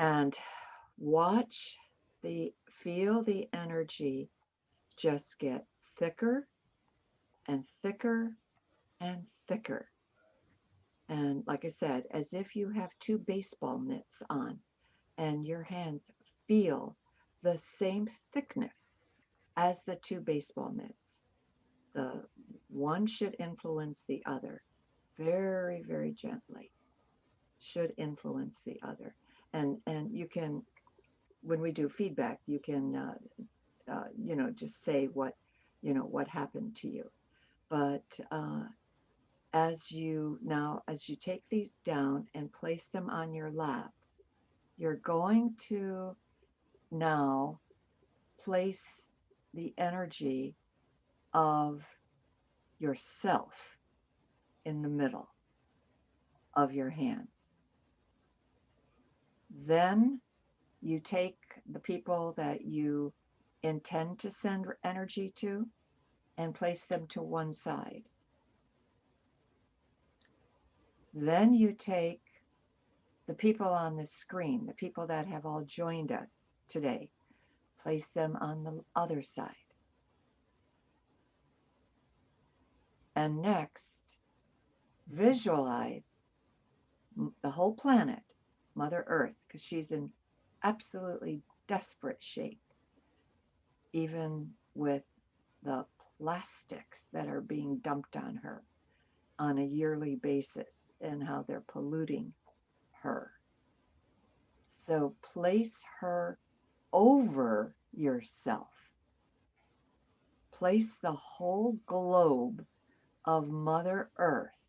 And watch feel the energy just get thicker and thicker and thicker. And like I said, as if you have two baseball mitts on and your hands feel the same thickness as the two baseball mitts. The one should influence the other very, very gently, should influence the other. And you can, when we do feedback, you can, just say what happened to you. But as you take these down and place them on your lap, you're going to now place the energy of yourself in the middle of your hands. Then you take the people that you intend to send energy to and place them to one side. Then you take the people on the screen, the people that have all joined us today, place them on the other side. And next, visualize the whole planet, Mother Earth, because she's in absolutely desperate shape, even with the plastics that are being dumped on her on a yearly basis and how they're polluting her. So place her over yourself. Place the whole globe of Mother Earth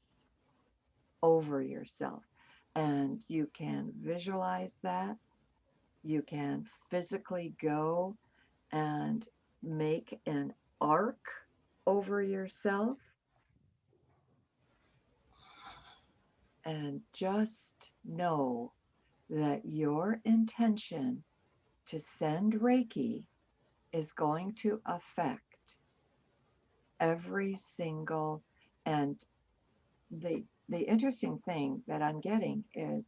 over yourself. And you can visualize that. You can physically go and make an arc over yourself. And just know that your intention to send Reiki is going to affect every single, and the interesting thing that I'm getting is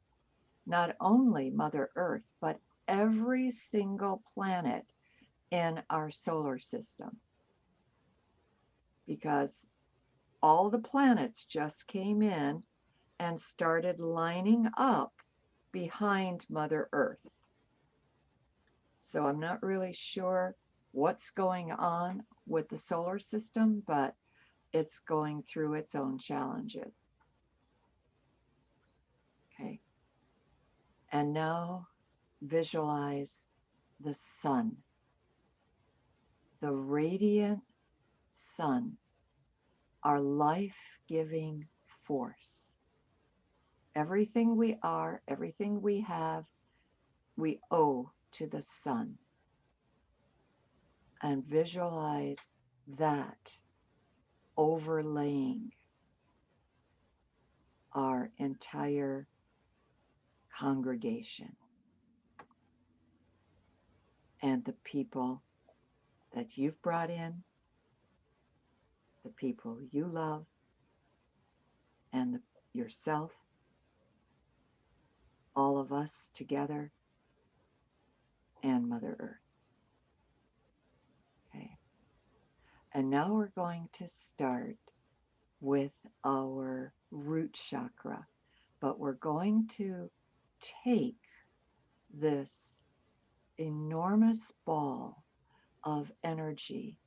not only Mother Earth, but every single planet in our solar system, because all the planets just came in and started lining up behind Mother Earth. So I'm not really sure what's going on with the solar system, but it's going through its own challenges. Okay. And now visualize the sun, the radiant sun, our life-giving force. Everything we are, everything we have, we owe to the sun. And visualize that overlaying our entire congregation and the people that you've brought in, the people you love, and yourself, all of us together, and Mother Earth. Okay. And now we're going to start with our root chakra, but we're going to take this enormous ball of energy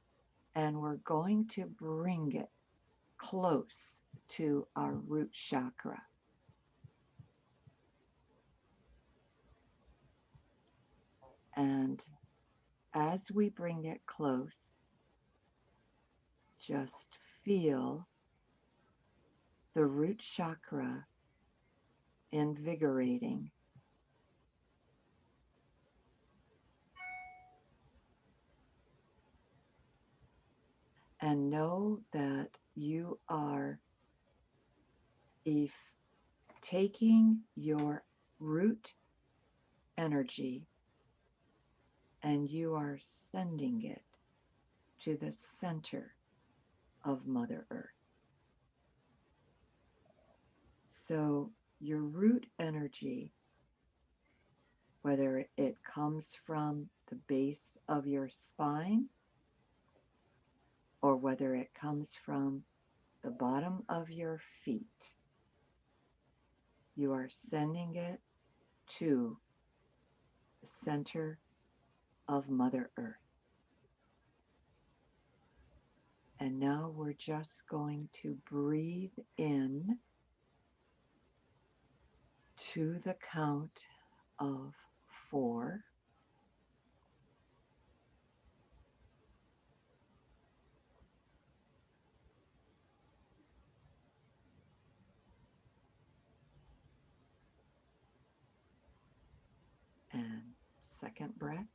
and we're going to bring it close to our root chakra. And as we bring it close, just feel the root chakra invigorating. And know that you are taking your root energy and you are sending it to the center of Mother Earth. So your root energy whether it comes from the base of your spine or whether it comes from the bottom of your feet. You are sending it to the center of Mother Earth. And now we're just going to breathe in to the count of 4. And second breath.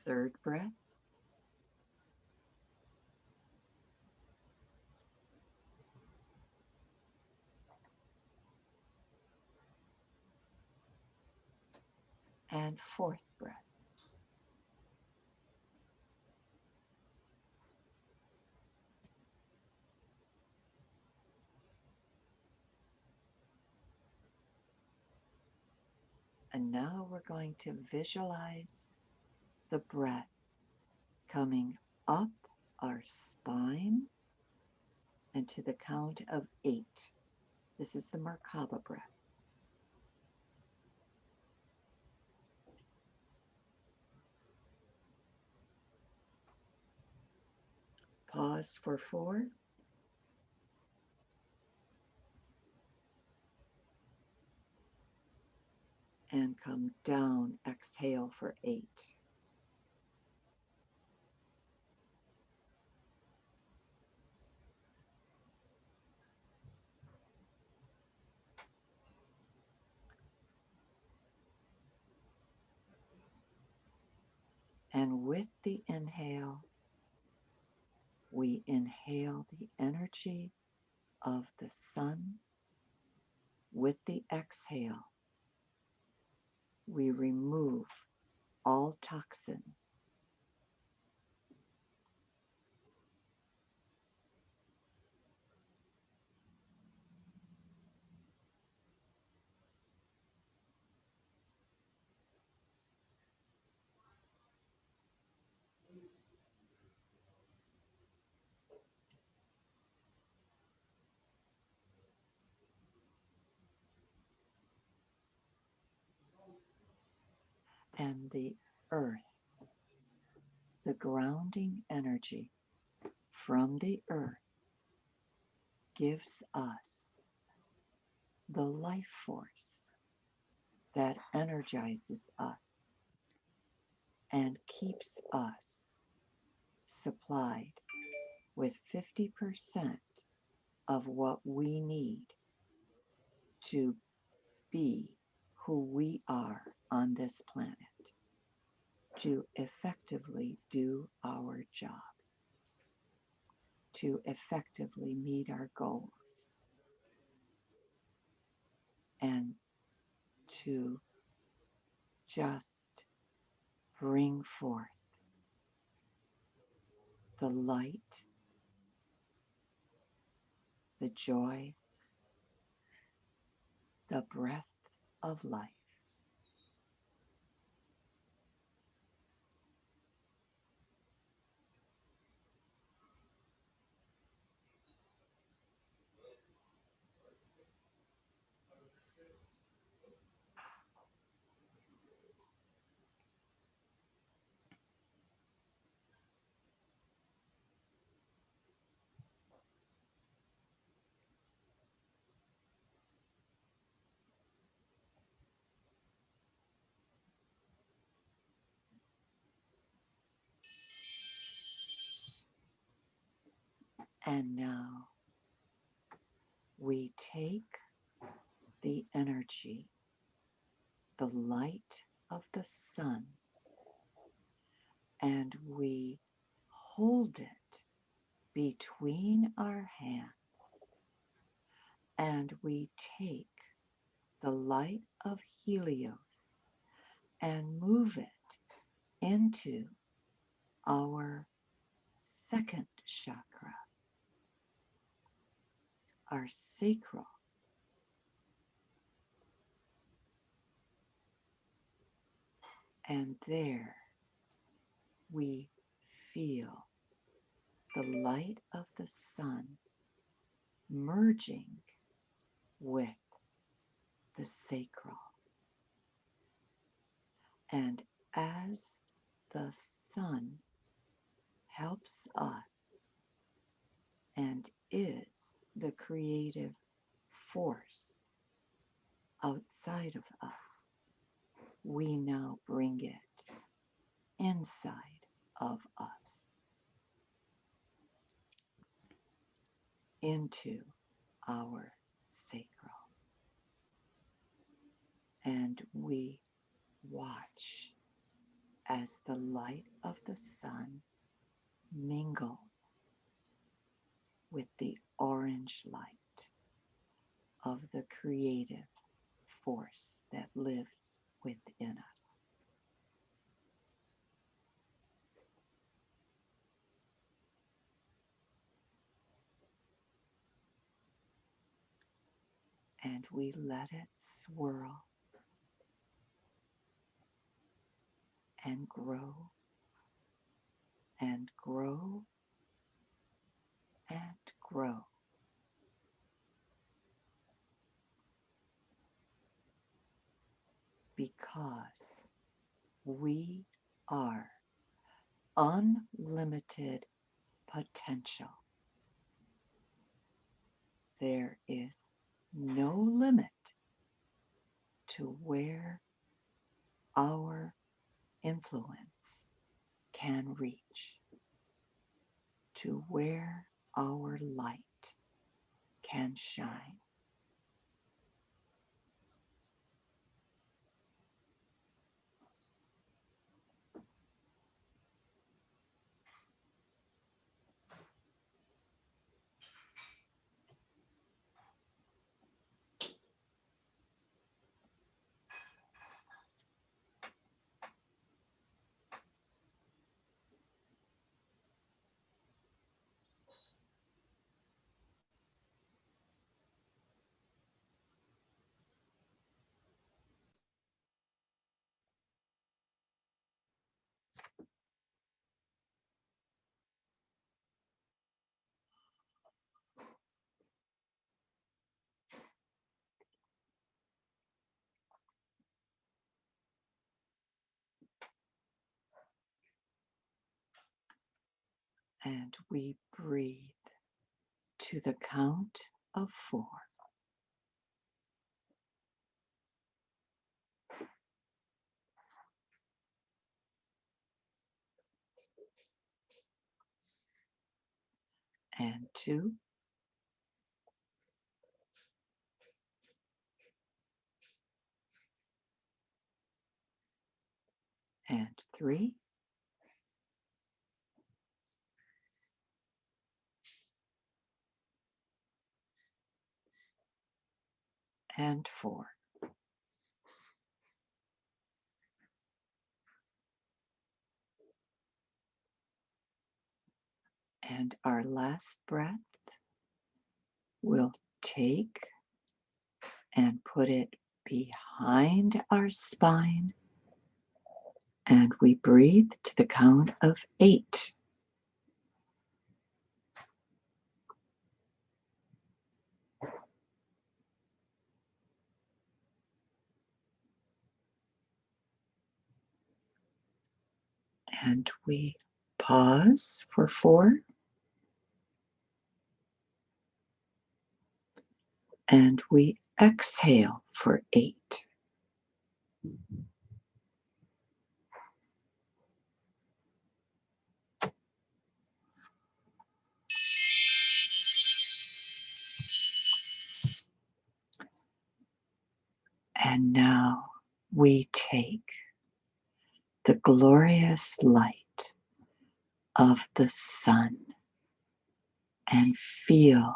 Third breath. And fourth breath. And now we're going to visualize the breath coming up our spine and to the count of 8. This is the Merkaba breath. Pause for 4. And come down, exhale for 8. And with the inhale, we inhale the energy of the sun. With the exhale, we remove all toxins. And the earth, the grounding energy from the earth, gives us the life force that energizes us and keeps us supplied with 50% of what we need to be who we are on this planet, to effectively do our jobs, to effectively meet our goals, and to just bring forth the light, the joy, the breath of life. And now we take the energy, the light of the sun, and we hold it between our hands, and we take the light of Helios and move it into our second chakra, our sacral. And there we feel the light of the sun merging with the sacral. And as the sun helps us and is the creative force outside of us, we now bring it inside of us into our sacral. And we watch as the light of the sun mingles with the orange light of the creative force that lives within us. And we let it swirl and grow and grow and grow. Because we are unlimited potential. There is no limit to where our influence can reach, to where our light can shine. And we breathe to the count of 4. And 2. And 3. And 4. And our last breath, we'll take and put it behind our spine. And we breathe to the count of 8. And we pause for 4. And we exhale for 8. And now we take the glorious light of the sun and feel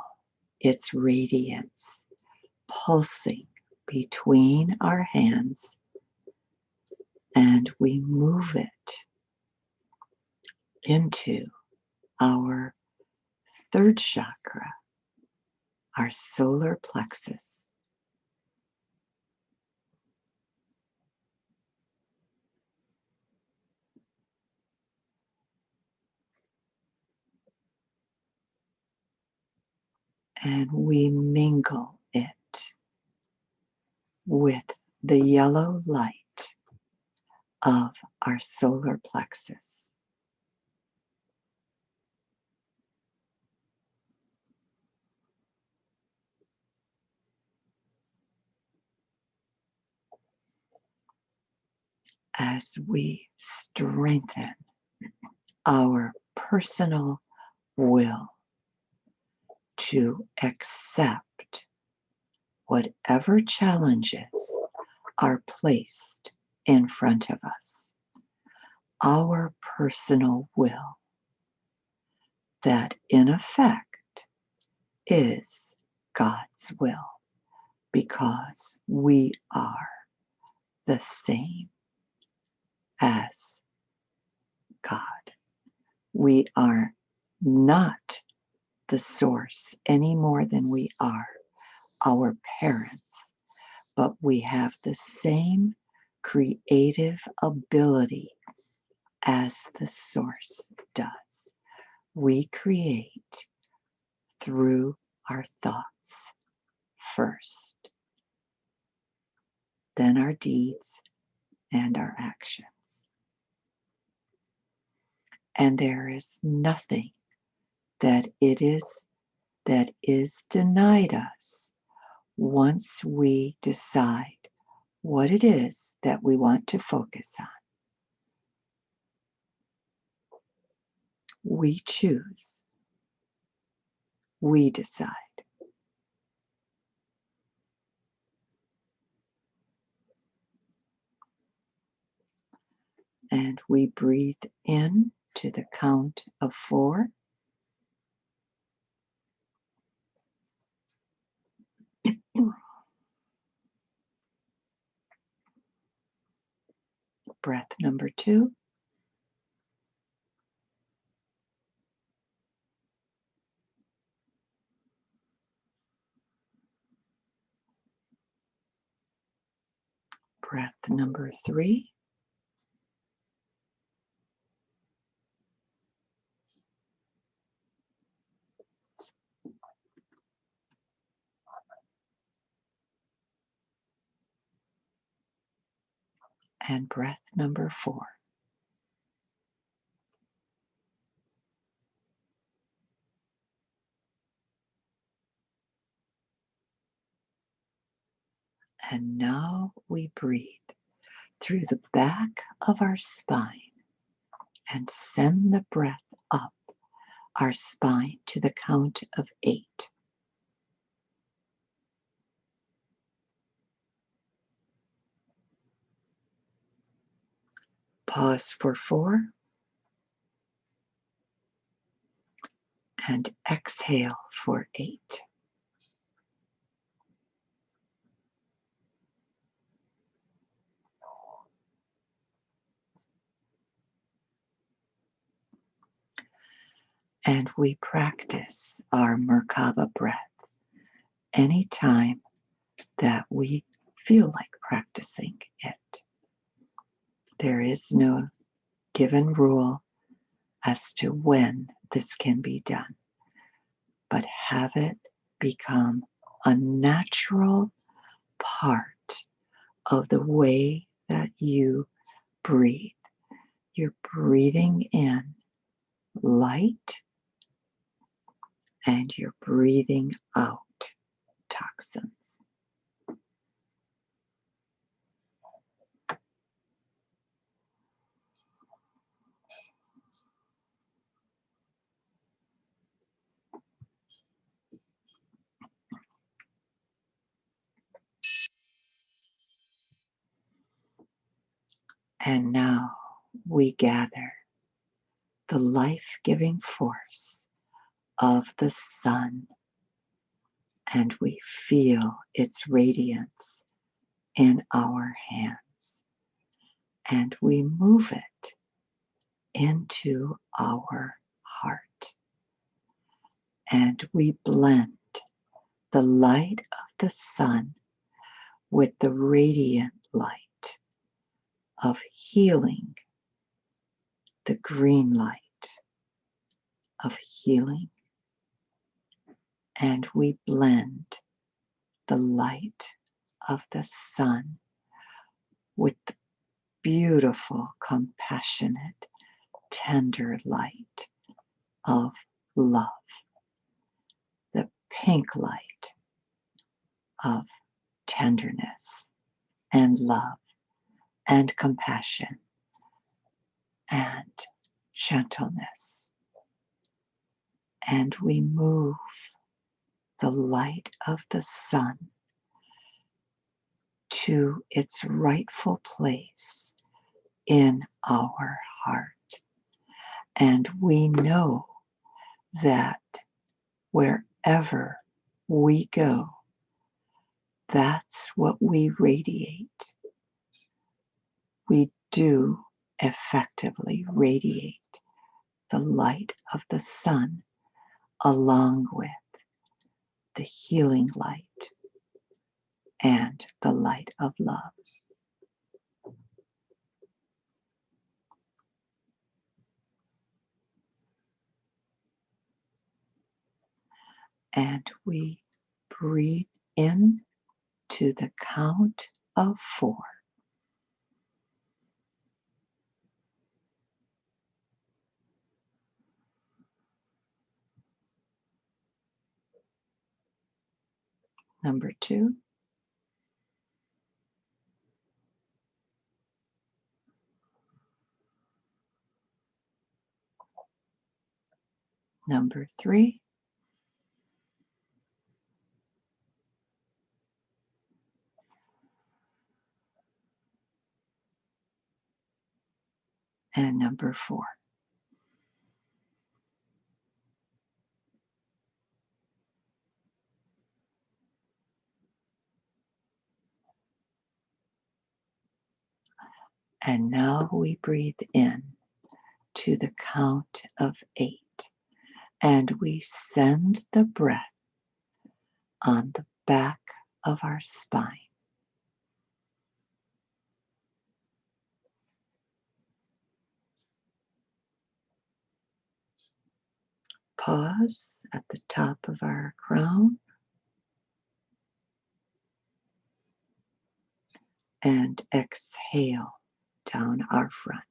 its radiance pulsing between our hands, and we move it into our third chakra, our solar plexus. And we mingle it with the yellow light of our solar plexus. As we strengthen our personal will to accept whatever challenges are placed in front of us, our personal will that in effect is God's will, because we are the same as God. We are not the source any more than we are our parents, but we have the same creative ability as the source does. We create through our thoughts first, then our deeds and our actions. And there is nothing that is denied us once we decide what it is that we want to focus on. We choose. We decide. And we breathe in to the count of 4. Breath number 2. Breath number 3. And breath number 4. And now we breathe through the back of our spine and send the breath up our spine to the count of 8. Pause for 4 and exhale for 8. And we practice our Merkaba breath anytime that we feel like practicing it. There is no given rule as to when this can be done, but have it become a natural part of the way that you breathe. You're breathing in light and you're breathing out toxins. And now we gather the life-giving force of the sun, and we feel its radiance in our hands, and we move it into our heart. And we blend the light of the sun with the radiant light of healing, the green light of healing. And we blend the light of the sun with the beautiful, compassionate, tender light of love, the pink light of tenderness and love and compassion and gentleness. And we move the light of the sun to its rightful place in our heart. And we know that wherever we go, that's what we radiate. We do effectively radiate the light of the sun along with the healing light and the light of love. And we breathe in to the count of 4. Number 2. Number 3. And number 4. And now we breathe in to the count of 8. And we send the breath on the back of our spine. Pause at the top of our crown and exhale down our front.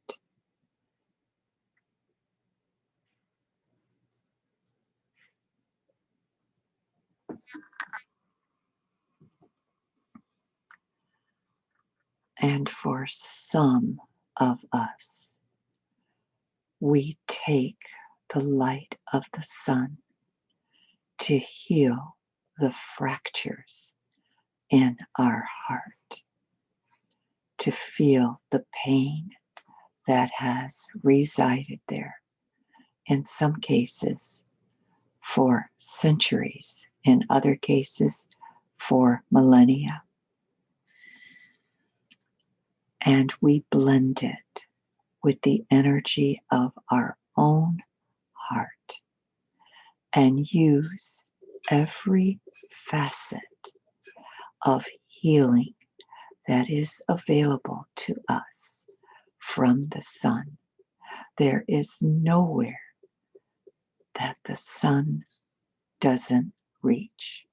And for some of us, we take the light of the sun to heal the fractures in our heart, to feel the pain that has resided there, in some cases for centuries, in other cases for millennia. And we blend it with the energy of our own heart and use every facet of healing that is available to us from the sun. There is nowhere that the sun doesn't reach.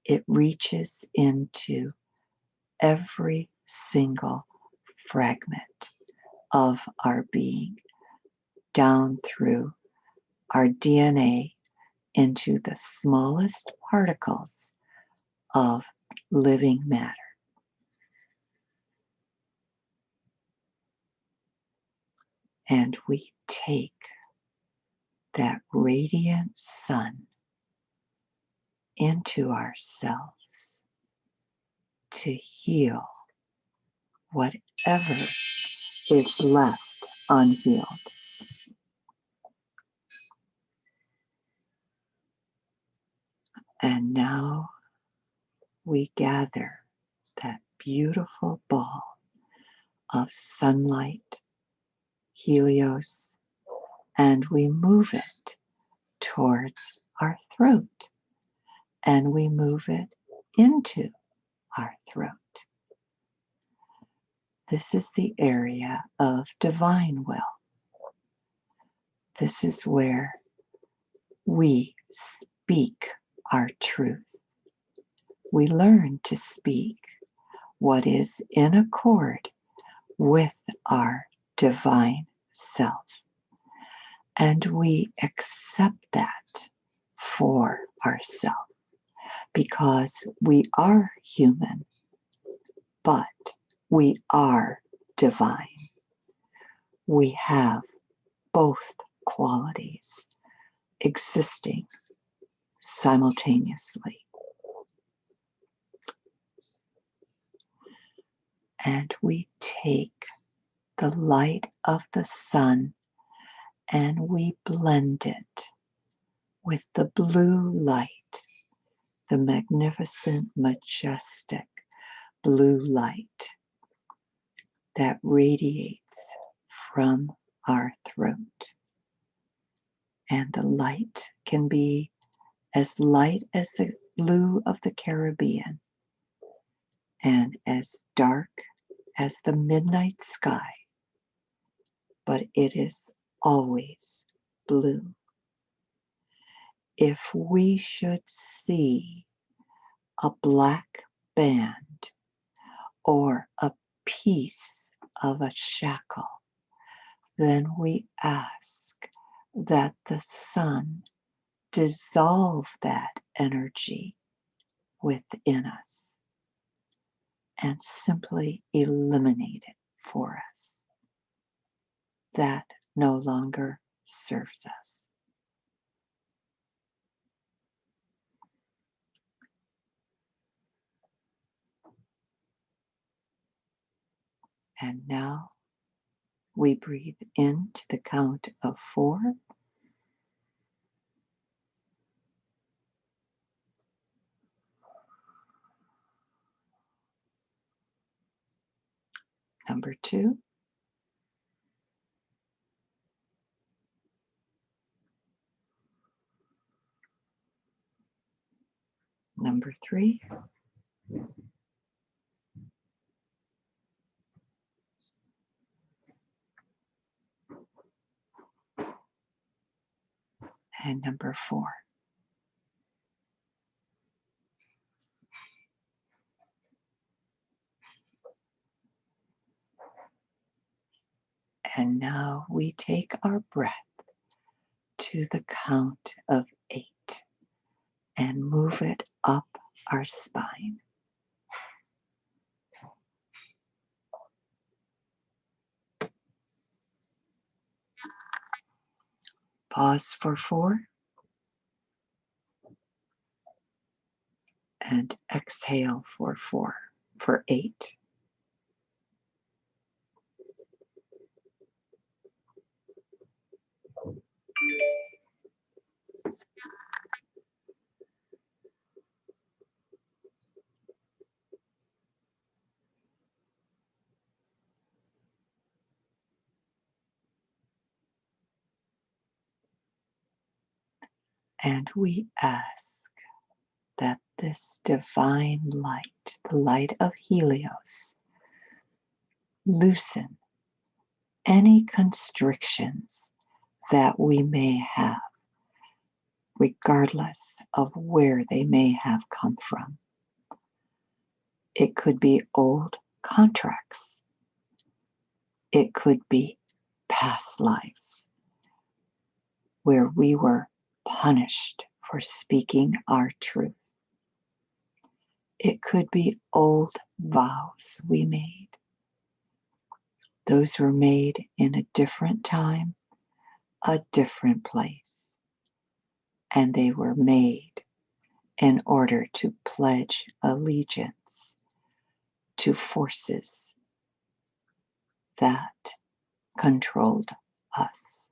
It reaches into every single fragment of our being, down through our DNA into the smallest particles of living matter. And we take that radiant sun into ourselves to heal whatever is left unhealed. And now we gather that beautiful ball of sunlight, Helios, and we move it towards our throat, and we move it into our throat. This is the area of divine will. This is where we speak our truth. We learn to speak what is in accord with our divine self. And we accept that for ourselves because we are human, but we are divine. We have both qualities existing simultaneously. And we take the light of the sun and we blend it with the blue light, the magnificent, majestic blue light that radiates from our throat. And the light can be as light as the blue of the Caribbean and as dark as the midnight sky, but it is always blue. If we should see a black band or a piece of a shackle, then we ask that the sun dissolve that energy within us and simply eliminate it for us. That no longer serves us. And now we breathe into the count of 4. Number 2. Number 3. And number 4. And now we take our breath to the count of 8 and move it up our spine. Pause for 4 and exhale for 8. And we ask that this divine light, the light of Helios, loosen any constrictions that we may have, regardless of where they may have come from. It could be old contracts. It could be past lives where we were punished for speaking our truth. It could be old vows we made. Those were made in a different time, a different place, and they were made in order to pledge allegiance to forces that controlled us.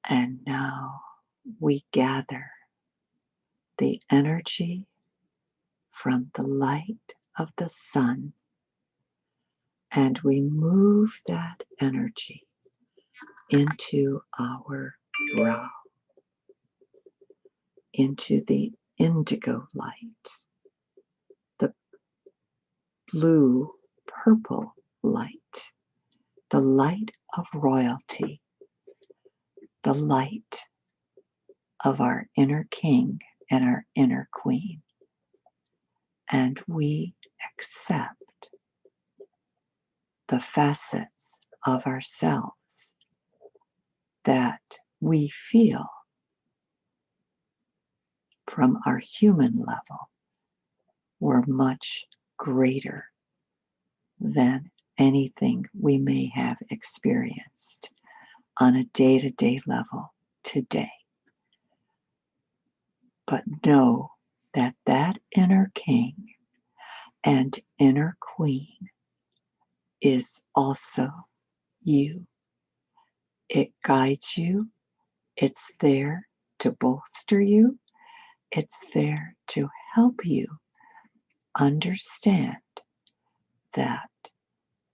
And now we gather the energy from the light of the sun, and we move that energy into our brow, into the indigo light, the blue purple light, the light of royalty, the light of our inner king and our inner queen. And we accept the facets of ourselves that we feel from our human level were much greater than anything we may have experienced on a day-to-day level today. But know that that inner king and inner queen is also you. It guides you. It's there to bolster you. It's there to help you understand that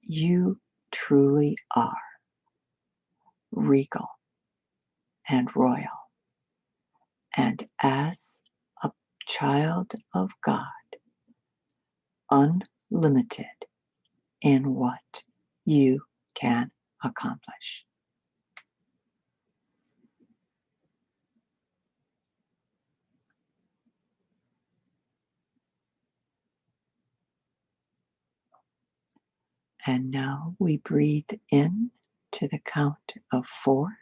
you truly are regal and royal. And as a child of God, unlimited in what you can accomplish. And now we breathe in to the count of 4.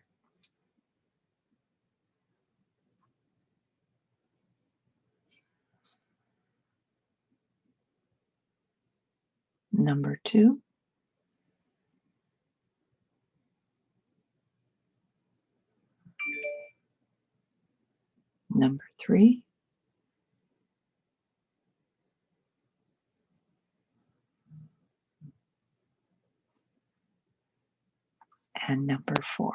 Number 2. Number 3. And number 4.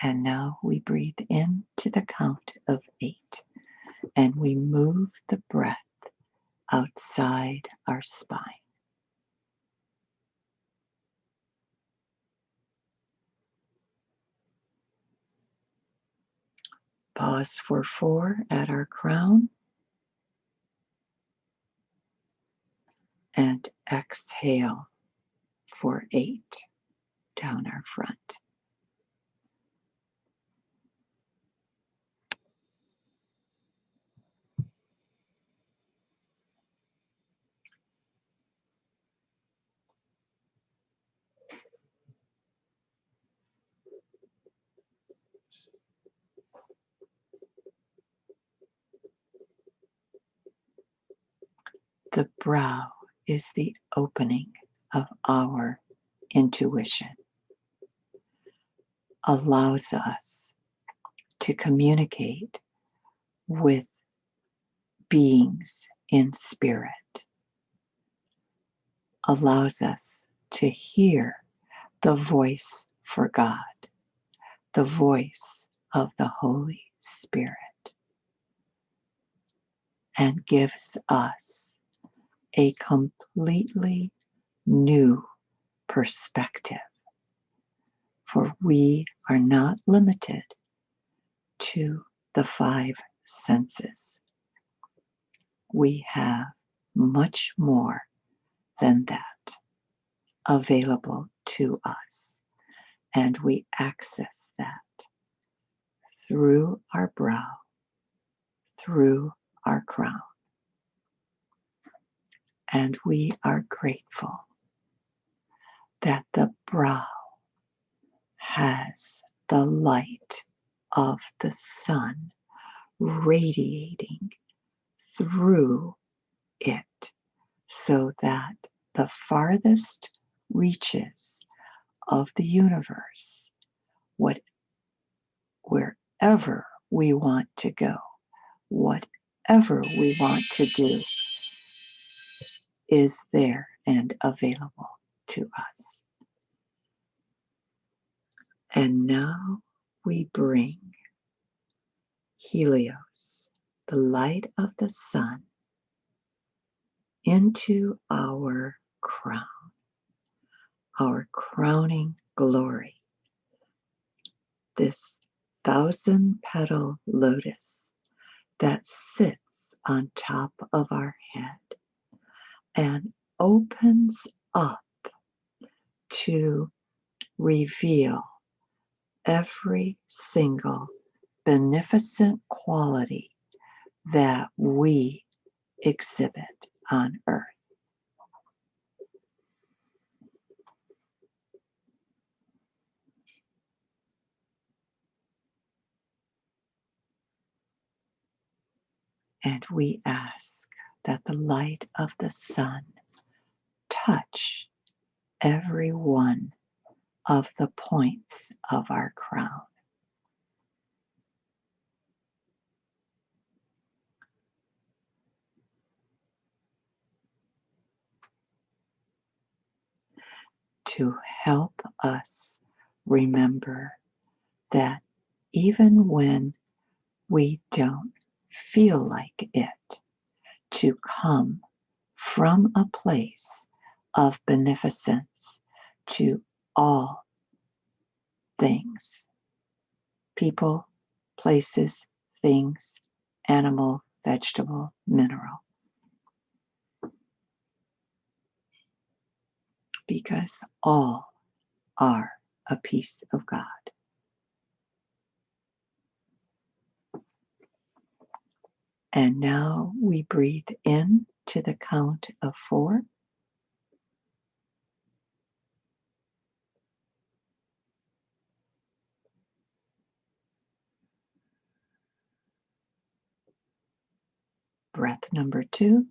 And now we breathe in to the count of 8. And we move the breath outside our spine. Pause for 4 at our crown. And exhale for 8 down our front. The brow is the opening of our intuition, allows us to communicate with beings in spirit, allows us to hear the voice for God, the voice of the Holy Spirit, and gives us a completely new perspective, for we are not limited to the 5 senses. We have much more than that available to us, and we access that through our brow, through our crown. And we are grateful that the brow has the light of the sun radiating through it, so that the farthest reaches of the universe, wherever we want to go, whatever we want to do, is there and available to us. And now we bring Helios, the light of the sun, into our crown, our crowning glory. This 1,000-petal lotus that sits on top of our head and opens up to reveal every single beneficent quality that we exhibit on earth. And we ask that the light of the sun touch every one of the points of our crown. To help us remember that even when we don't feel like it, to come from a place of beneficence to all things, people, places, things, animal, vegetable, mineral. Because all are a piece of God. And now we breathe in to the count of 4. Breath number 2.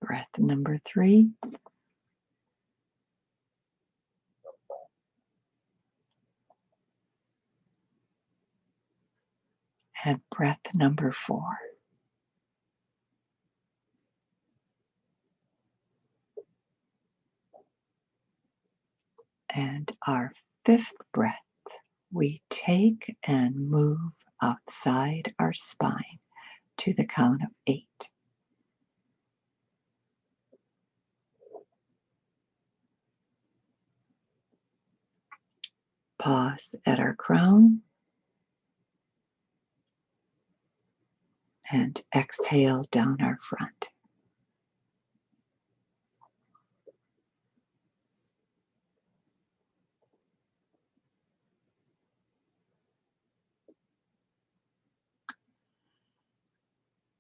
Breath number 3. And breath number 4. And our 5th breath, we take and move outside our spine to the count of 8. Pause at our crown and exhale down our front.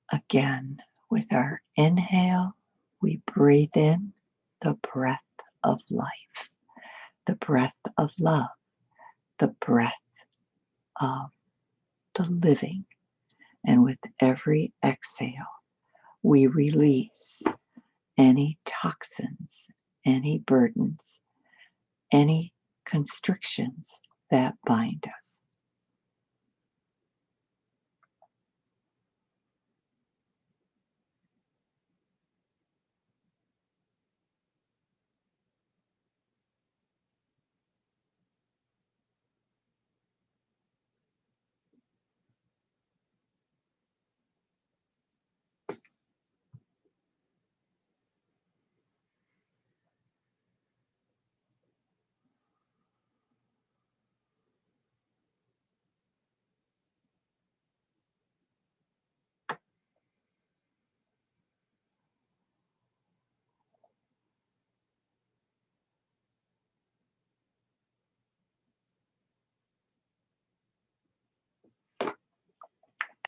Again, with our inhale, we breathe in the breath of life, the breath of love, the breath of the living. And with every exhale, we release any toxins, any burdens, any constrictions that bind us.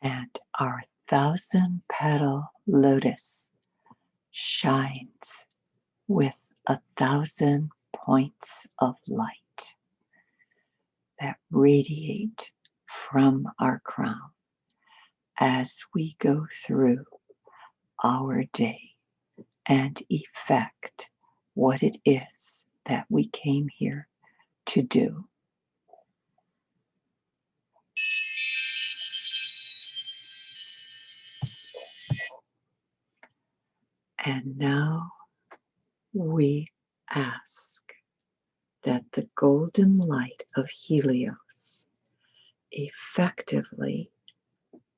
And our 1,000-petal lotus shines with 1,000 points of light that radiate from our crown as we go through our day and effect what it is that we came here to do. And now we ask that the golden light of Helios effectively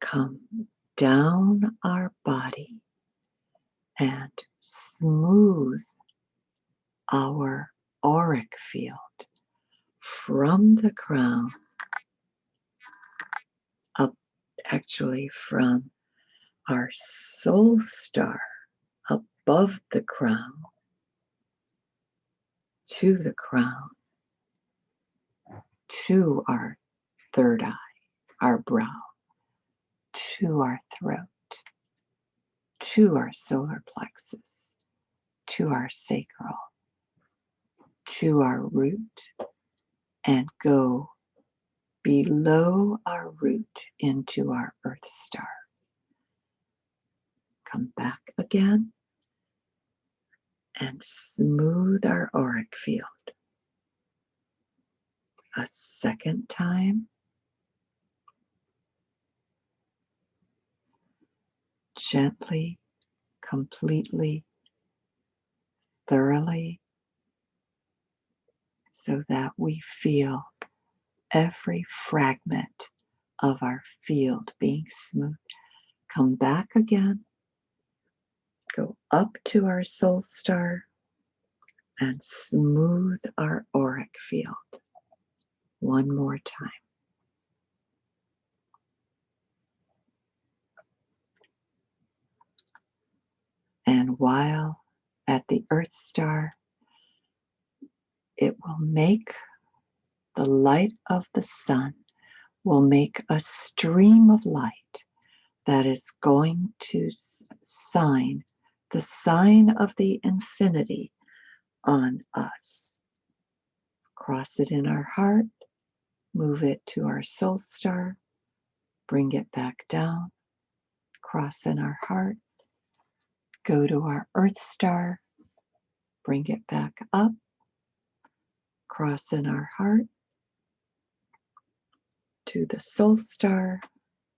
come down our body and smooth our auric field from the crown up, actually from our soul star above the crown to the crown, to our third eye, our brow, to our throat, to our solar plexus, to our sacral, to our root, and go below our root into our earth star. Come back again and smooth our auric field. A second time. Gently, completely, thoroughly, so that we feel every fragment of our field being smooth. Come back again. Go up to our soul star and smooth our auric field. One more time. And while at the earth star, it will make the light of the sun will make a stream of light that is going to sign the sign of the infinity on us. Cross it in our heart, move it to our soul star, bring it back down, cross in our heart, go to our earth star, bring it back up, cross in our heart, to the soul star,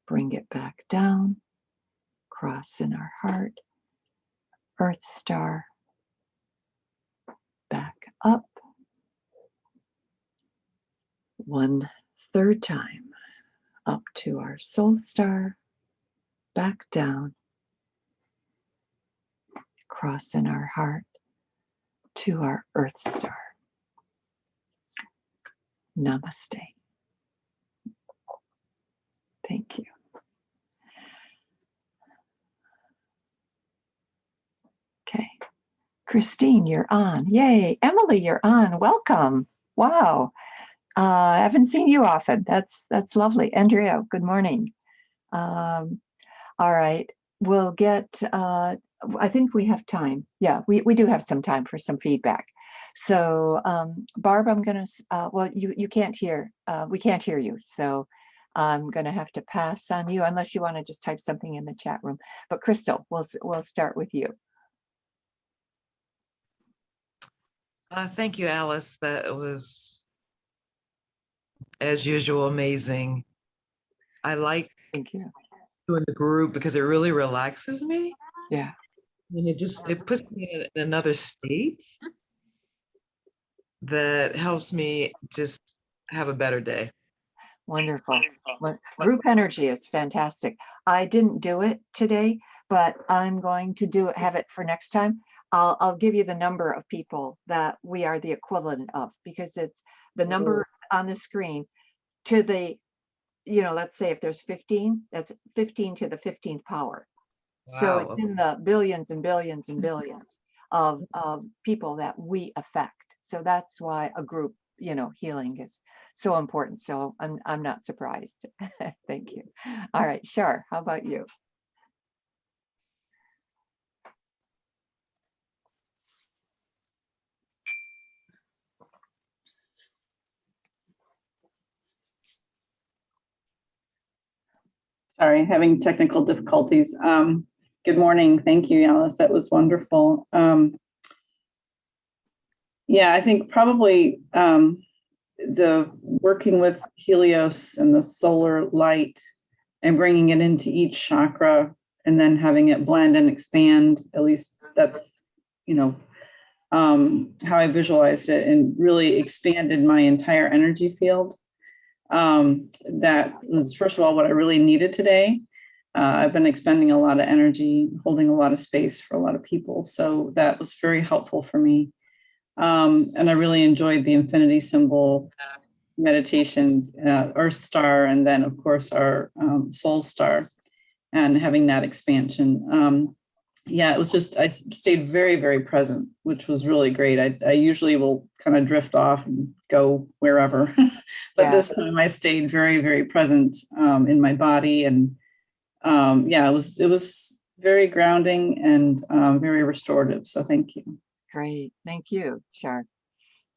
bring it back down, cross in our heart, earth star, back up. One third time, up to our soul star, back down, cross in our heart, to our earth star. Namaste. Thank you. Okay. Christine, you're on. Yay. Emily, you're on. Welcome. Wow. I haven't seen you often. That's lovely. Andrea, good morning. All right. We'll get, I think we have time. Yeah, we do have some time for some feedback. So Barb, I'm going to, well, you can't hear, we can't hear you. So I'm going to have to pass on you unless you want to just type something in the chat room. But Crystal, we'll start with you. Thank you, Alice. That was, as usual, amazing. I like Thank you. doing the group because it really relaxes me. Yeah. And it puts me in another state that helps me just have a better day. Wonderful. Group energy is fantastic. I didn't do it today, but I'm going to have it for next time. I'll give you the number of people that we are the equivalent of, because it's the number on the screen to the, let's say if there's 15, that's 15 to the 15th power. Wow. So it's in the billions and billions and billions of people that we affect. So that's why a group, healing is so important. So I'm not surprised. Thank you. All right, Shar, how about you? Sorry, having technical difficulties. Good morning. Thank you, Alice. That was wonderful. Yeah, I think probably the working with Helios and the solar light and bringing it into each chakra and then having it blend and expand, at least that's, you know, how I visualized it, and really expanded my entire energy field. That was, first of all, what I really needed today. I've been expending a lot of energy, holding a lot of space for a lot of people. So that was very helpful for me. And I really enjoyed the infinity symbol meditation, Earth Star, and then, of course, our Soul Star, and having that expansion. Yeah, it was just, I stayed very, very present, which was really great. I usually will kind of drift off and go wherever, but this time I stayed very, very present in my body. And yeah, it was very grounding and very restorative. So thank you. Great. Thank you, Shar.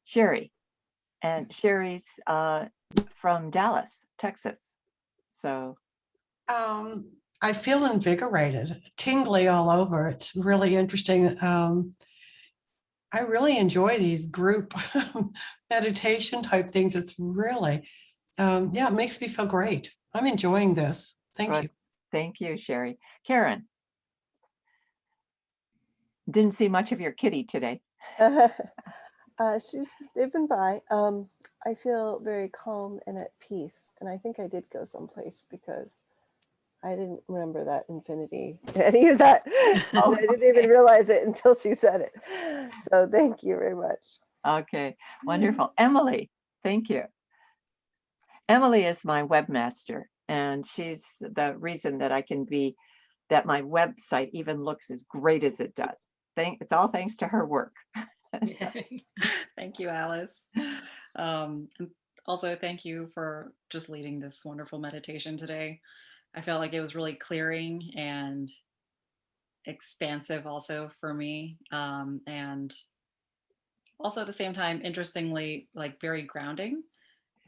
Sherry. And Sherry's from Dallas, Texas. So I feel invigorated, tingly all over. It's really interesting. I really enjoy these group meditation type things. It's really, it makes me feel great. I'm enjoying this. Thank you. Thank you, Sherry. Karen. Didn't see much of your kitty today. They've been by. I feel very calm and at peace. And I think I did go someplace because I didn't remember that infinity, any of that. Oh, I didn't even realize it until she said it. So thank you very much. Okay, wonderful. Emily, thank you. Emily is my webmaster, and she's the reason that that my website even looks as great as it does. It's all thanks to her work. Thank you, Alice. And also, thank you for just leading this wonderful meditation today. I felt like it was really clearing and expansive also for me. And also at the same time, interestingly, like very grounding.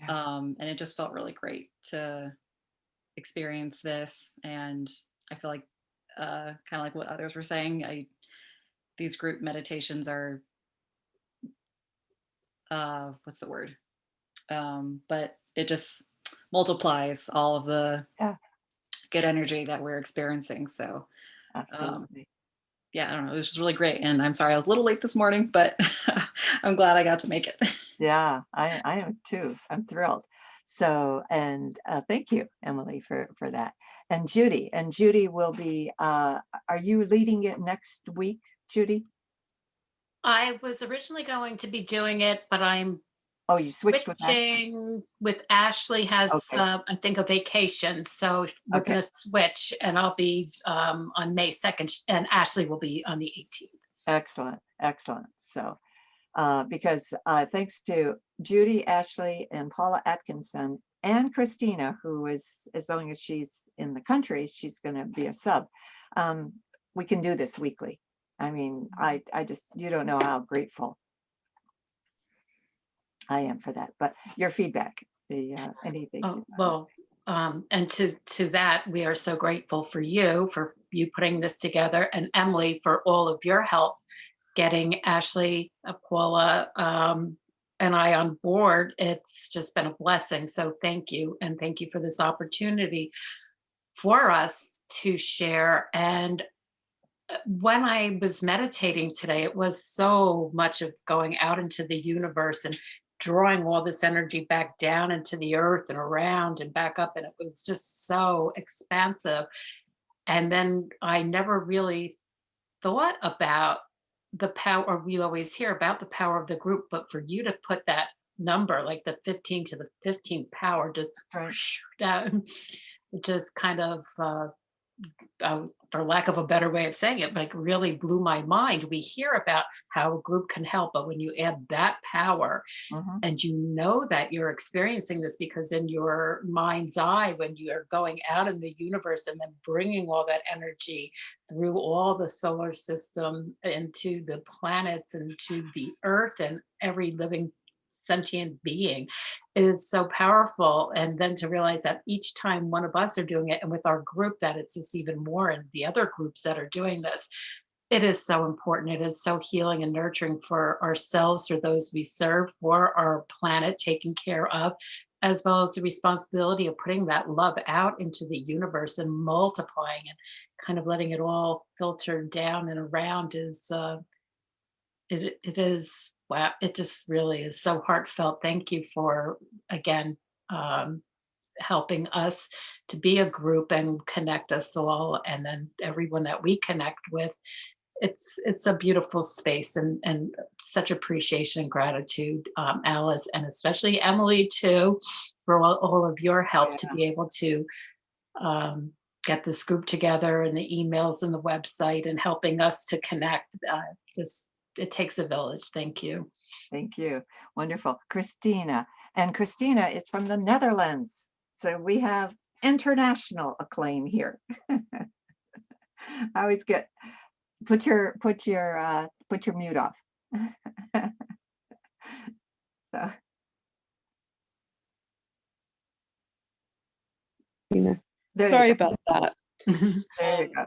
And it just felt really great to experience this. And I feel like kind of like what others were saying, these group meditations are what's the word? But it just multiplies all of the good energy that we're experiencing. So absolutely. Yeah, I don't know. It was just really great. And I'm sorry I was a little late this morning, but I'm glad I got to make it. Yeah, I am too. I'm thrilled. So, and thank you, Emily, for that. And Judy will be, are you leading it next week, Judy? I was originally going to be doing it, but I'm you switched switching with Ashley has, I think, a vacation. So we're going to switch, and I'll be on May 2nd, and Ashley will be on the 18th. Excellent, excellent. So, because thanks to Judy, Ashley, and Paula Atkinson, and Christina, who is, as long as she's in the country, she's going to be a sub. We can do this weekly. I mean, I just, you don't know how grateful I am for that. But your feedback, anything. Oh, well, and to that, we are so grateful for you putting this together, and Emily for all of your help getting Ashley, Paula, and I on board. It's just been a blessing. So thank you. And thank you for this opportunity for us to share. And when I was meditating today, it was so much of going out into the universe and drawing all this energy back down into the earth and around and back up. And it was just so expansive. And then I never really thought about the power. We always hear about the power of the group, but for you to put that number, like the 15 to the 15th power, just just kind of for lack of a better way of saying it, like really blew my mind. We hear about how a group can help, but when you add that power, and you know that you're experiencing this because in your mind's eye, when you are going out in the universe and then bringing all that energy through all the solar system into the planets and to the earth and every living sentient being, is so powerful. And then to realize that each time one of us are doing it, and with our group that it's just even more, and the other groups that are doing this, it is so important. It is so healing and nurturing for ourselves, for those we serve, for our planet taken care of, as well as the responsibility of putting that love out into the universe and multiplying and kind of letting it all filter down and around is it is, wow, it just really is so heartfelt. Thank you for, again, um, helping us to be a group and connect us all, and then everyone that we connect with. It's a beautiful space, and such appreciation and gratitude, Alice, and especially Emily too, for all of your help to Yeah. be able to get this group together, and the emails and the website, and helping us to connect. Just it takes a village. Thank you. Thank you. Wonderful. Christina. And Christina is from the Netherlands. So we have international acclaim here. I always get put your mute off. So Tina. there Sorry you go. about that. There you go.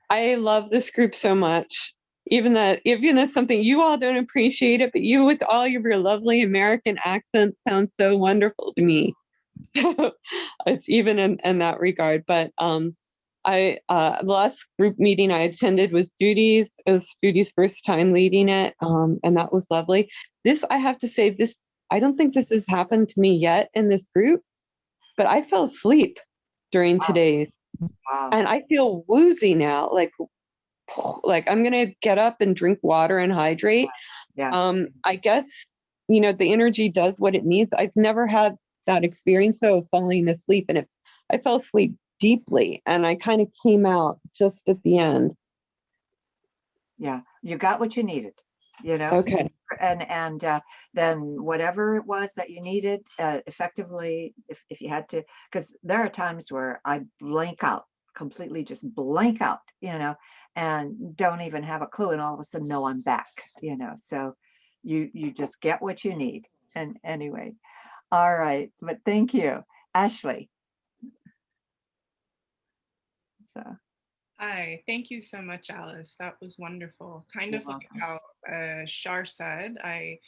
I love this group so much. Even that's something you all don't appreciate it, but you with all of your lovely American accents sound so wonderful to me. So it's even in that regard. But the last group meeting I attended was Judy's. It was Judy's first time leading it, and that was lovely. This, I have to say, I don't think this has happened to me yet in this group, but I fell asleep during Wow. today's, Wow. and I feel woozy now, like I'm gonna get up and drink water and hydrate. Yeah. I guess the energy does what it needs. I've never had that experience though of falling asleep, and I fell asleep deeply, and I kind of came out just at the end. Yeah. You got what you needed, Okay. and then whatever it was that you needed, effectively, if you had to, because there are times where I blank out, completely just blank out, and don't even have a clue, and all of a sudden, no, I'm back, so you just get what you need. And anyway, all right, but thank you, Ashley. So Hi, thank you so much, Alice. That was wonderful. Kind you're of like welcome. how Shar said, I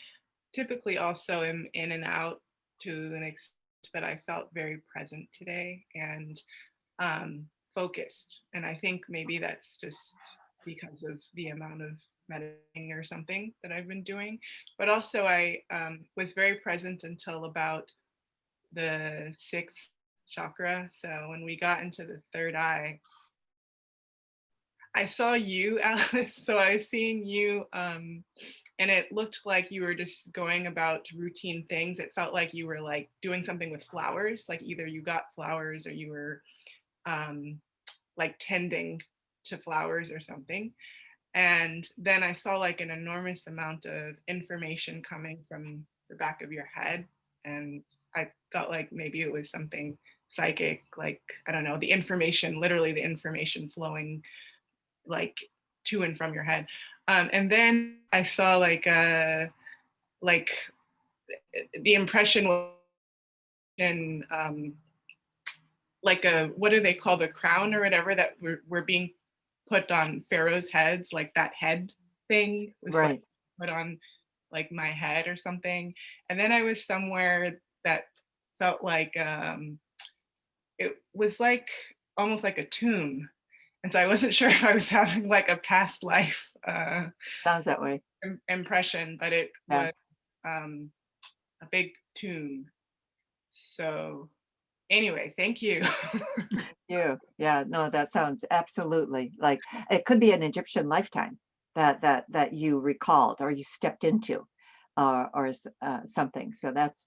typically also am in and out to an extent, but I felt very present today and focused. And I think maybe that's just because of the amount of meditating or something that I've been doing. But also I was very present until about the 6th chakra. So when we got into the third eye, I saw you, Alice. So I was seeing you, and it looked like you were just going about routine things. It felt like you were like doing something with flowers, like either you got flowers or you were like tending to flowers or something. And then I saw like an enormous amount of information coming from the back of your head. And I felt like maybe it was something psychic, like, I don't know, the information, literally the information flowing like to and from your head. And then I saw like the impression was in like what do they call, the crown or whatever that were being put on pharaoh's heads, like that head thing was Right. like put on like my head or something. And then I was somewhere that felt like it was like almost like a tomb. And so I wasn't sure if I was having like a past life Sounds that way. impression, but it Yeah. was a big tomb. So anyway, thank you. Yeah, no, that sounds absolutely like it could be an Egyptian lifetime that you recalled or you stepped into, or something. So that's,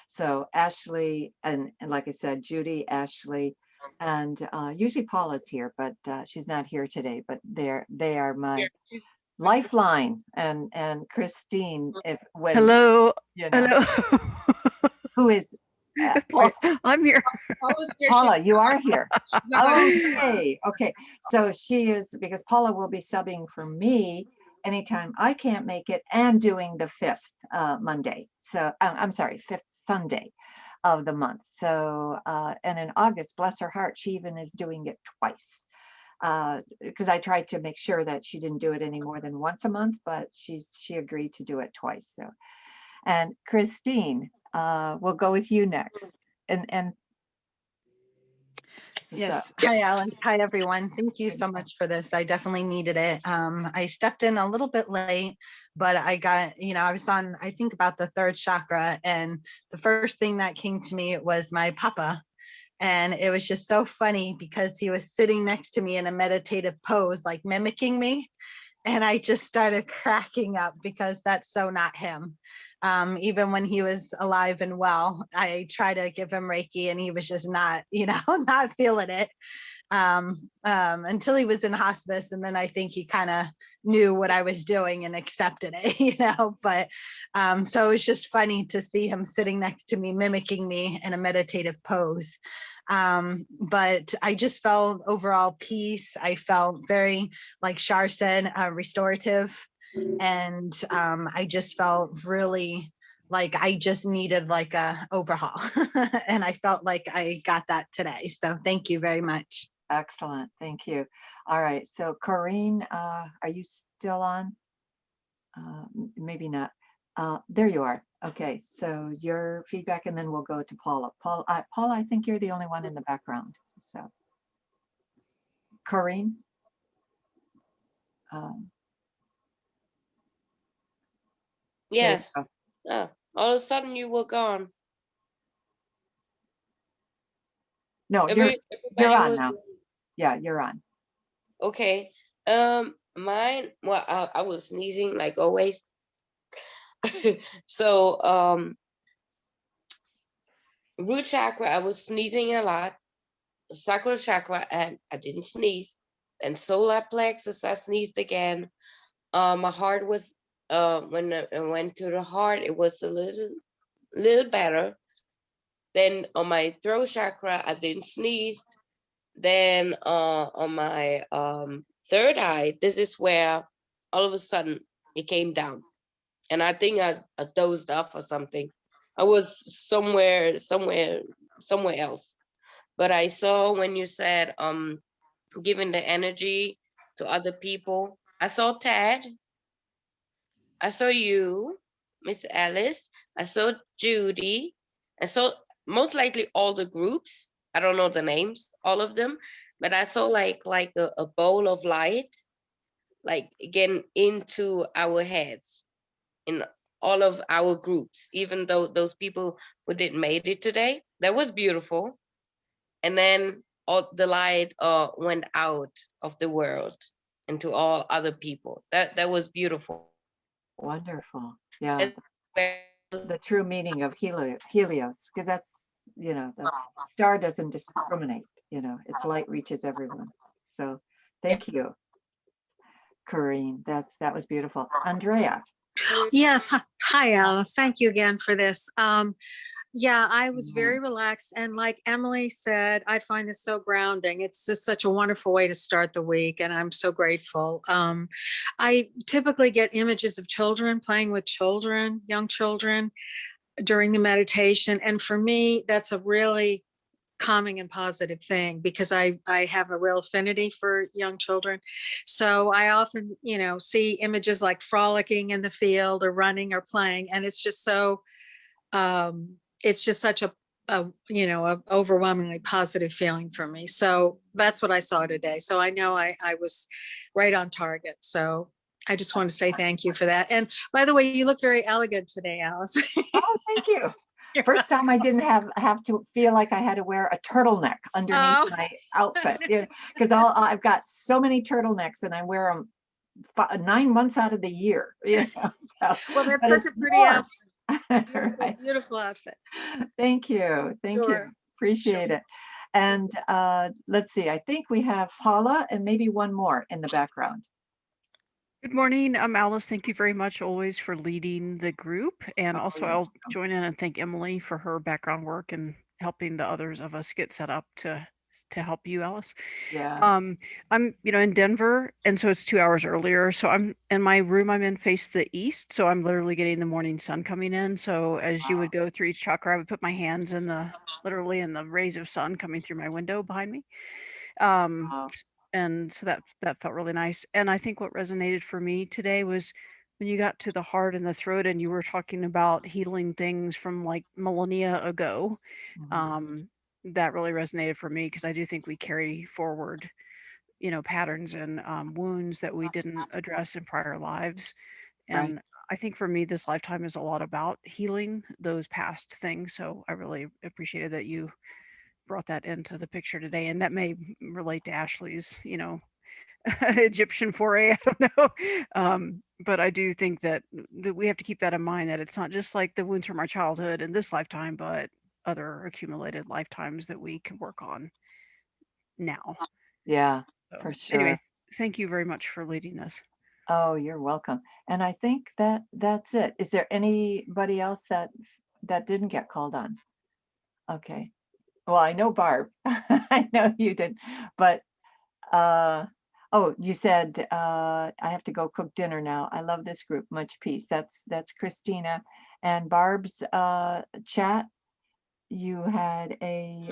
so Ashley, and like I said, Judy, Ashley, and usually Paula's here, but she's not here today. But they are my She's lifeline, and Christine, Hello. you know Hello. who is I'm here. Paula's here. Paula, you are here. She's not on the phone. Okay. So she is, because Paula will be subbing for me anytime I can't make it, and doing the 5th Monday. So I'm sorry, 5th Sunday of the month. So and in August, bless her heart, she even is doing it twice. because I tried to make sure that she didn't do it any more than once a month, but she agreed to do it twice. So, and Christine, we'll go with you next. And so, Yes. Hi, Alice. Hi, everyone. Thank you so much for this. I definitely needed it. I stepped in a little bit late, but I got, I was on, I think about the third chakra, and the first thing that came to me was my papa. And it was just so funny because he was sitting next to me in a meditative pose, like mimicking me. And I just started cracking up because that's so not him. Even when he was alive and well, I try to give him Reiki and he was just not, not feeling it until he was in hospice. And then I think he kind of knew what I was doing and accepted it, but so it was just funny to see him sitting next to me, mimicking me in a meditative pose. But I just felt overall peace. I felt very, like Shar said, restorative. And I just felt really like I just needed like a overhaul. And I felt like I got that today. So thank you very much. excellent. Thank you. All right. So Corrine, are you still on? Maybe not. There you are. Okay. So your feedback, and then we'll go to Paula. Paula, I think you're the only one in the background. So Corrine. Yes. Oh, all of a sudden you were gone. No, you're on was now. Yeah, you're on. okay. Mine. Well, I was sneezing like always. So, root chakra, I was sneezing a lot. Sacral chakra, and I didn't sneeze. And solar plexus, I sneezed again. My heart was when I went to the heart, it was a little better. Then on my throat chakra, I didn't sneeze. Then on my third eye, this is where all of a sudden it came down. And I think I dozed off or something. I was somewhere else. But I saw when you said giving the energy to other people. I saw Ted. I saw you, Miss Alice. I saw Judy. I saw most likely all the groups. I don't know the names, all of them, but I saw like a bowl of light, like getting into our heads in all of our groups, even though those people who didn't made it today. That was beautiful. And then all the light went out of the world into all other people. That was beautiful. Wonderful. Yeah. And The true meaning of Helios, because that's, the star doesn't discriminate, its light reaches everyone. So thank you, Corrine. That was beautiful. Andrea. Yes. Hi, Alice. Thank you again for this. Yeah, I was very relaxed. And like Emily said, I find this so grounding. It's just such a wonderful way to start the week. And I'm so grateful. I typically get images of children playing with children, young children during the meditation. And for me, that's a really calming and positive thing because I have a real affinity for young children. So I often, see images like frolicking in the field or running or playing. And it's just so, it's just such a overwhelmingly positive feeling for me. So that's what I saw today. So I know I was right on target. So I just want to say thank you for that. And by the way, you look very elegant today, Alice. Oh, thank you. First time I didn't have to feel like I had to wear a turtleneck underneath my outfit, because I've got so many turtlenecks and I wear them 9 months out of the year. So, well, that's such a pretty outfit. Beautiful, right. beautiful outfit. Thank you. Thank you. Appreciate it. And let's see, I think we have Paula and maybe one more in the background. Good morning. I'm Alice. Thank you very much always for leading the group. And also I'll join in and thank Emily for her background work and helping the others of us get set up to help you, Alice. Yeah. I'm, in Denver, and so it's 2 hours earlier. So I'm in my room I'm in face the east. So I'm literally getting the morning sun coming in. So as you would go through each chakra, I would put my hands literally in the rays of sun coming through my window behind me. And so that felt really nice. And I think what resonated for me today was when you got to the heart and the throat and you were talking about healing things from like millennia ago. That really resonated for me because I do think we carry forward, patterns and wounds that we didn't address in prior lives. Right. And I think for me, this lifetime is a lot about healing those past things. So I really appreciated that you brought that into the picture today. And that may relate to Ashley's, Egyptian foray. I don't know. But I do think that we have to keep that in mind, that it's not just like the wounds from our childhood in this lifetime, but other accumulated lifetimes that we can work on now. Yeah, So for sure. anyway, thank you very much for leading this. Oh, you're welcome. And I think that's it. Is there anybody else that didn't get called on? Okay. Well, I know Barb. I know you did, but oh, you said I have to go cook dinner now. I love this group. Much peace. That's Christina. And Barb's chat. You had a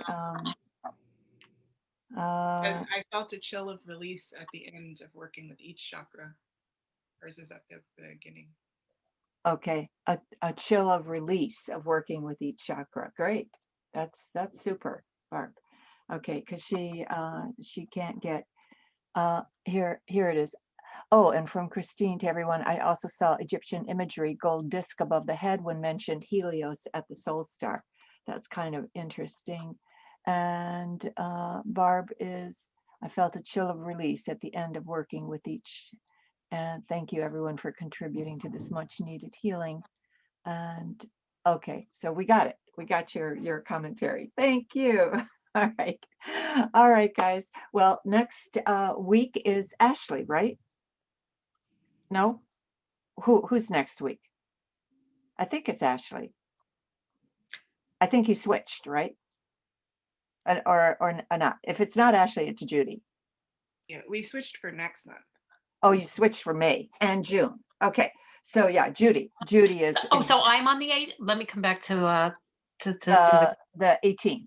I felt a chill of release at the end of working with each chakra. Hers is at the beginning. okay, a chill of release of working with each chakra. Great. That's super, Barb. Okay, because she can't get here it is. Oh, and from Christine to everyone, I also saw Egyptian imagery, gold disc above the head when mentioned Helios at the soul star. That's kind of interesting. And Barb is, I felt a chill of release at the end of working with each. And thank you everyone for contributing to this much needed healing. And okay, so we got it. We got your commentary. Thank you. All right. All right, guys. Well, next week is Ashley, right? No? Who's next week? I think it's Ashley. I think you switched, right? Or not. If it's not Ashley, it's Judy. Yeah, we switched for next month. Oh, you switched for May and June. Okay. So yeah, Judy. Judy is Oh, so I'm on the 8th. Let me come back to the 18th.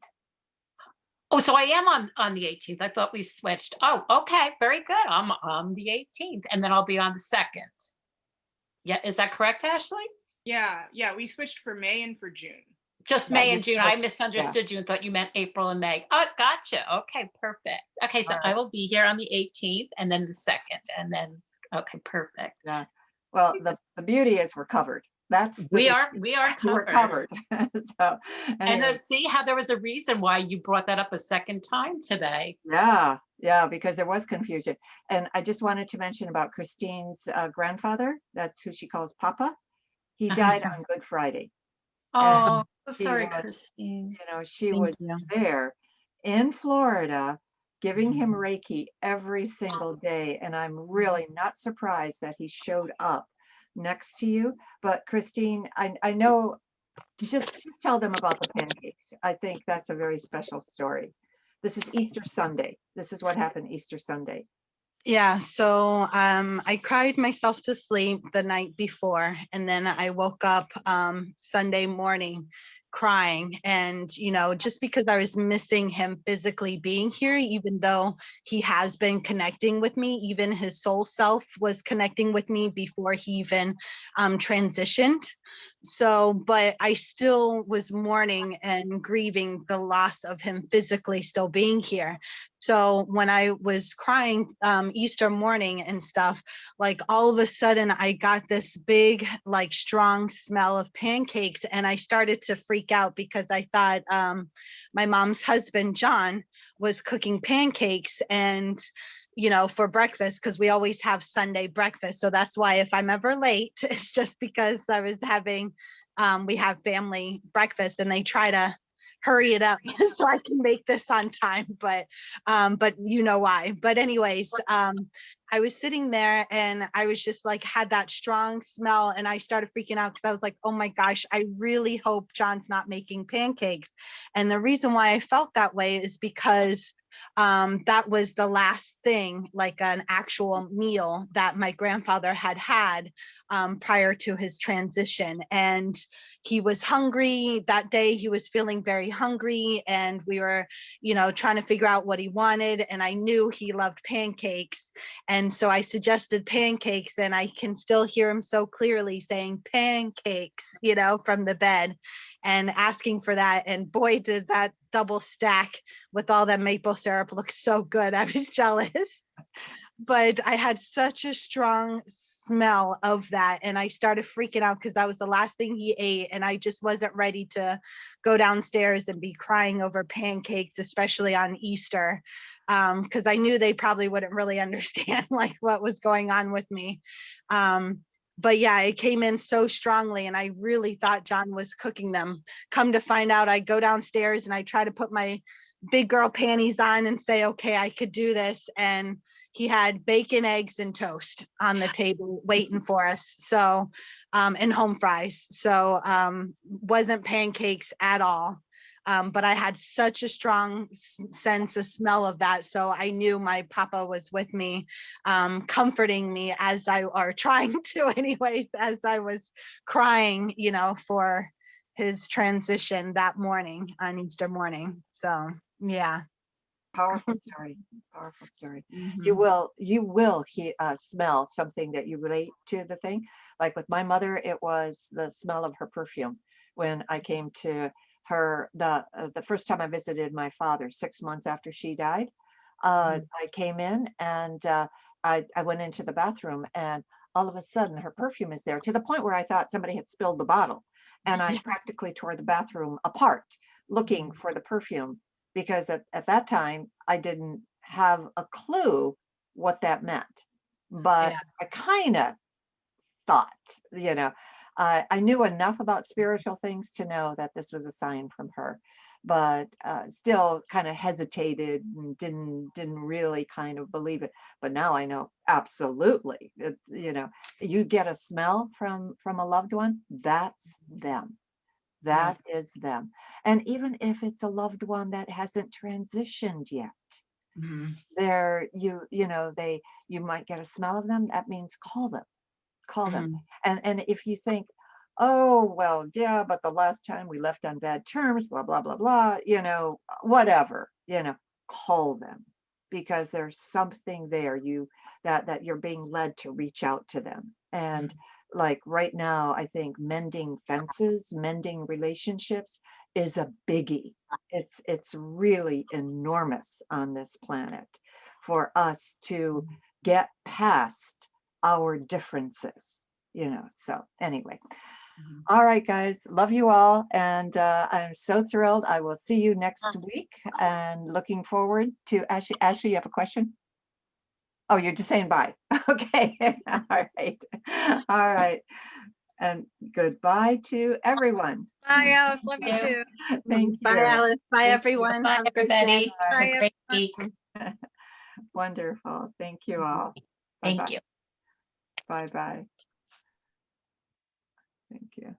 Oh, so I am on the 18th. I thought we switched. Oh, okay, very good. I'm on the 18th, and then I'll be on the 2nd. Yeah, is that correct, Ashley? Yeah, we switched for May and for June. Just Yeah, May you and June. switched, I misunderstood you and thought you meant April and May. Oh, gotcha. Okay, perfect. Okay, so All I right. will be here on the 18th and then the 2nd, and then okay, perfect. Yeah. Well, the beauty is we're covered. That's We are we're covered. covered. So And anyway, see how there was a reason why you brought that up a second time today. yeah, because there was confusion. And I just wanted to mention about Christine's grandfather. That's who she calls Papa. He died on Good Friday. Oh, And sorry, was, Christine. she Thank was you. there in Florida giving him Reiki every single day. And I'm really not surprised that he showed up next to you. But Christine, I know, just tell them about the pancakes. I think that's a very special story. This is Easter Sunday. This is what happened Easter Sunday. Yeah, so I cried myself to sleep the night before, and then I woke up Sunday morning crying. And, just because I was missing him physically being here, even though he has been connecting with me, even his soul self was connecting with me before he even transitioned. So, but I still was mourning and grieving the loss of him physically still being here. So when I was crying Easter morning and stuff, like all of a sudden I got this big, like strong smell of pancakes, and I started to freak out because I thought my mom's husband, John, was cooking pancakes and for breakfast, because we always have Sunday breakfast. So that's why if I'm ever late, it's just because I was having, we have family breakfast and they try to hurry it up so I can make this on time, but you know why. But anyways, I was sitting there and I was just like, had that strong smell, and I started freaking out because I was like, oh my gosh, I really hope John's not making pancakes. And the reason why I felt that way is because that was the last thing, like an actual meal that my grandfather had prior to his transition. And he was hungry that day. He was feeling very hungry, and we were, trying to figure out what he wanted. And I knew he loved pancakes. And so I suggested pancakes, and I can still hear him so clearly saying pancakes, from the bed and asking for that. And boy, did that double stack with all that maple syrup look so good. I was jealous. But I had such a strong smell of that, and I started freaking out because that was the last thing he ate, and I just wasn't ready to go downstairs and be crying over pancakes, especially on Easter, because I knew they probably wouldn't really understand like what was going on with me. But yeah, it came in so strongly, and I really thought John was cooking them. Come to find out, I go downstairs and I try to put my big girl panties on and say, okay, I could do this. And he had bacon, eggs, and toast on the table waiting for us. So, and home fries. So, wasn't pancakes at all. But I had such a strong sense of smell of that. So I knew my papa was with me, comforting me or trying to anyways, as I was crying, for his transition that morning on Easter morning. So, yeah. Powerful story. Powerful story. Mhm. You will smell something that you relate to the thing. Like with my mother, it was the smell of her perfume when I came to her the first time I visited my father 6 months after she died. I came in and I went into the bathroom, and all of a sudden her perfume is there to the point where I thought somebody had spilled the bottle, and I practically tore the bathroom apart looking for the perfume, because at that time I didn't have a clue what that meant. But Yeah. I kind of thought, I knew enough about spiritual things to know that this was a sign from her, but still kind of hesitated and didn't really kind of believe it. But now I know absolutely. You get a smell from a loved one, that's them. Yeah. That is them. And even if it's a loved one that hasn't transitioned yet, they're you might get a smell of them. That means call them. Mhm. And if you think, oh well, yeah, but the last time we left on bad terms, blah blah blah blah, whatever, call them, because there's something there that you're being led to reach out to them. And like right now, I think mending fences, mending relationships is a biggie. It's really enormous on this planet for us to get past our differences, so anyway. All right, guys, love you all, and I'm so thrilled. I will see you next week, and looking forward to Ashley, you have a question? Oh, you're just saying bye. Okay. All right, and goodbye to everyone. Bye, Alice. Love you too. Thank Bye, you. Alice. Bye, Thank you. everyone. Bye, Have a great day. everybody. Have Bye, a great everyone. week. Wonderful. Thank you all. Thank Bye-bye. you. Bye-bye. Thank you.